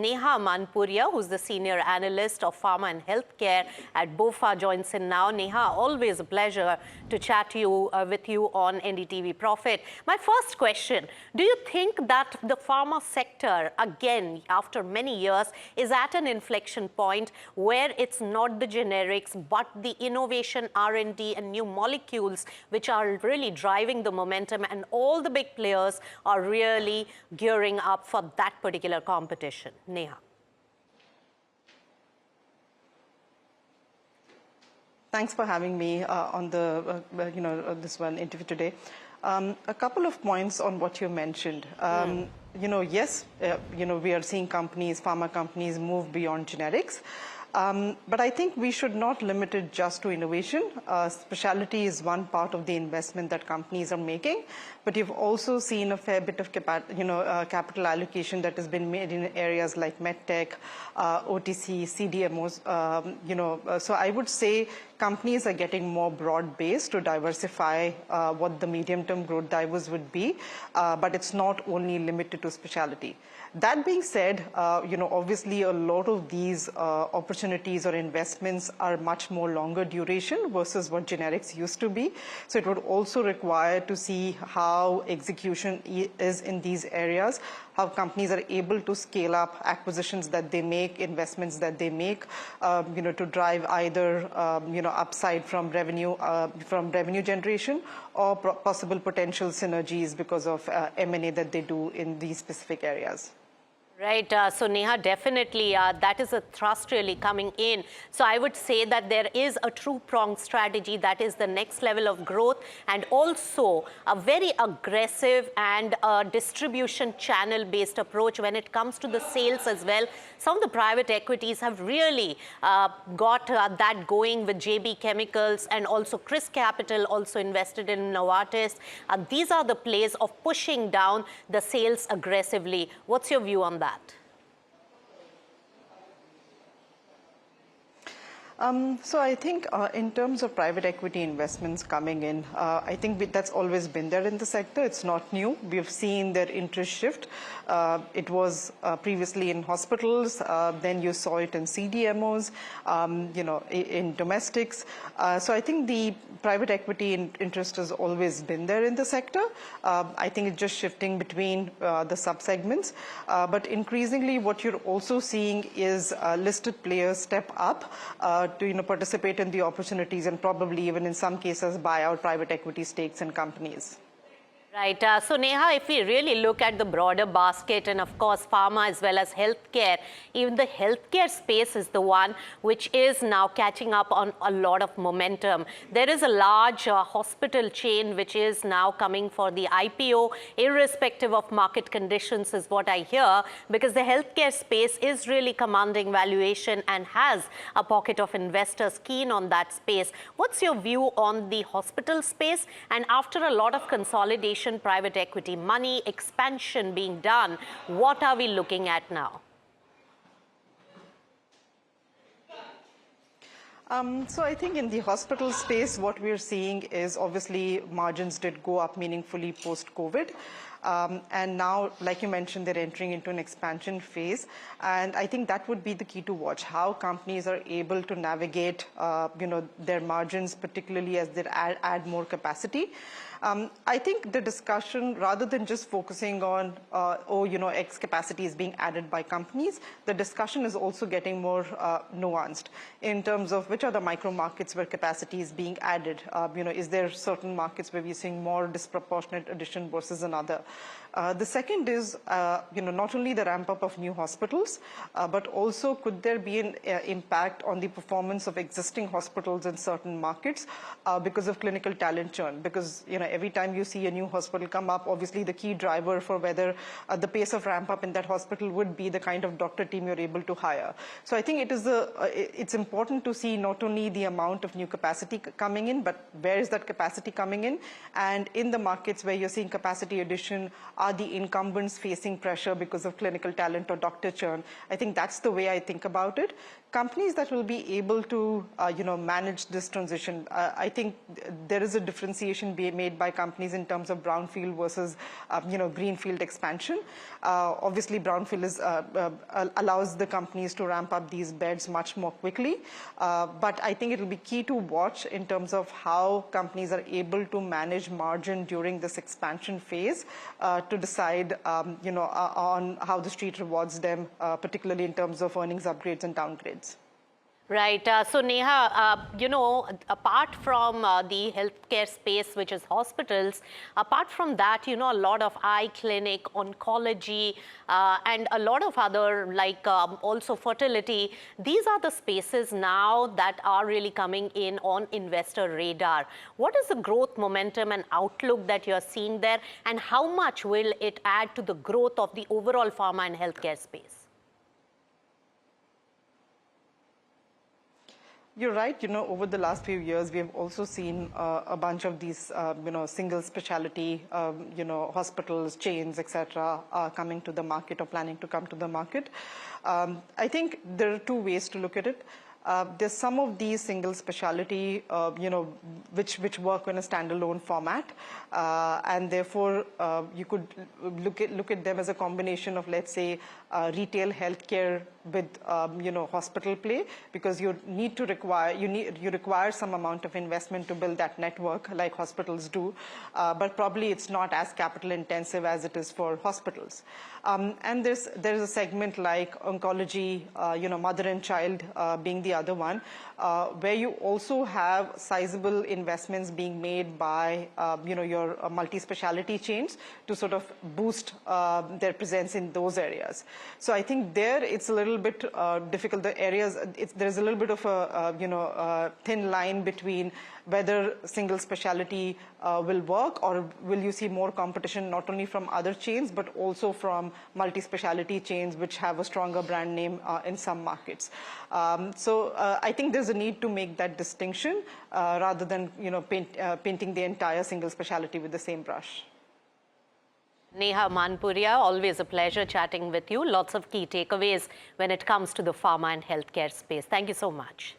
Neha Manpuria, who's the senior analyst of Pharma and Healthcare at BofA, joins in now. Neha, always a pleasure to chat with you on NDTV Profit. My first question, do you think that the pharma sector, again, after many years, is at an inflection point where it's not the generics, but the innovation, R&D and new molecules which are really driving the momentum, and all the big players are really gearing up for that particular competition? Neha. Thanks for having me on the this one interview today. A couple of points on what you mentioned. Yes, we are seeing pharma companies move beyond generics. But I think we should not limit it just to innovation. Specialty is one part of the investment that companies are making, but you've also seen a fair bit of capital allocation that has been made in areas like medtech, OTC, CDMOs. So I would say companies are getting more broad-based to diversify what the medium-term growth drivers would be, but it's not only limited to specialty. That being said, obviously a lot of these opportunities or investments are much more longer duration versus what generics used to be. So it would also require to see how execution is in these areas, how companies are able to scale up acquisitions that they make, investments that they make, to drive either upside from revenue generation or possible potential synergies because of M&A that they do in these specific areas. Right. So Neha, definitely that is a thrust really coming in. So I would say that there is a two-pronged strategy that is the next level of growth, and also a very aggressive and distribution channel-based approach when it comes to the sales as well. Some of the private equities have really got that going with JB Chemicals, and also Chris Capital also invested in Novartis. These are the plays of pushing down the sales aggressively. What's your view on that? So I think in terms of private equity investments coming in, I think that's always been there in the sector. It's not new. We've seen their interest shift. It was previously in hospitals, then you saw it in CDMOs, in domestics. So I think the private equity interest has always been there in the sector. I think it's just shifting between the sub-segments. But increasingly what you're also seeing is listed players step up to participate in the opportunities, and probably even in some cases buy out private equity stakes in companies. Right. So Neha, if we really look at the broader basket, and of course pharma as well as healthcare, even the healthcare space is the one which is now catching up on a lot of momentum. There is a large hospital chain which is now coming for the IPO, irrespective of market conditions, is what I hear, because the healthcare space is really commanding valuation and has a pocket of investors keen on that space. What's your view on the hospital space? And after a lot of consolidation, private equity money, expansion being done, what are we looking at now? So I think in the hospital space, what we're seeing is obviously margins did go up meaningfully post-COVID. And now, like you mentioned, they're entering into an expansion phase. And I think that would be the key to watch, how companies are able to navigate, their margins, particularly as they add more capacity. I think the discussion, rather than just focusing on, X capacity is being added by companies, the discussion is also getting more nuanced in terms of which are the micro markets where capacity is being added. Is there certain markets where we're seeing more disproportionate addition versus another? The second is, not only the ramp up of new hospitals, but also could there be an impact on the performance of existing hospitals in certain markets because of clinical talent churn? Because, every time you see a new hospital come up, obviously the key driver for whether the pace of ramp up in that hospital would be the kind of doctor team you're able to hire. So I think it's important to see not only the amount of new capacity coming in, but where is that capacity coming in? And in the markets where you're seeing capacity addition, competition? Are the incumbents facing pressure because of clinical talent or doctor churn? I think that's the way I think about it. Companies that will be able to, manage this transition, I think there is a differentiation being made by companies in terms of brownfield versus, greenfield expansion. Obviously, brownfield allows the companies to ramp up these beds much more quickly. But I think it will be key to watch in terms of how companies are able to manage margin during this expansion phase to decide, on how the street rewards them, particularly in terms of earnings upgrades and downgrades. Right. So Neha, apart from the healthcare space, which is hospitals, apart from that, a lot of eye clinic, oncology, and a lot of other, like also fertility, these are the spaces now that are really coming in on investor radar. What is the growth momentum and outlook that you're seeing there, and how much will it add to the growth of the overall pharma and healthcare space? You're right. Over the last few years, we have also seen a bunch of these, single specialty, hospitals, chains, etc., coming to the market or planning to come to the market. I think there are two ways to look at it. There's some of these single specialty, which work in a standalone format, and therefore you could look at them as a combination of, let's say, retail healthcare with hospital play, because you require some amount of investment to build that network like hospitals do, but probably it's not as capital intensive as it is for hospitals. And there's a segment like oncology, mother and child being the other one, where you also have sizable investments being made by your multi-speciality chains to sort of boost their presence in those areas. So I think there it's a little bit difficult. The areas, there's a little bit of a thin line between whether single specialty will work, or will you see more competition not only from other chains but also from multi-speciality chains which have a stronger brand name in some markets. So I think there's a need to make that distinction rather than painting the entire single specialty with the same brush. Neha Manpuria, always a pleasure chatting with you. Lots of key takeaways when it comes to the pharma and healthcare space. Thank you so much.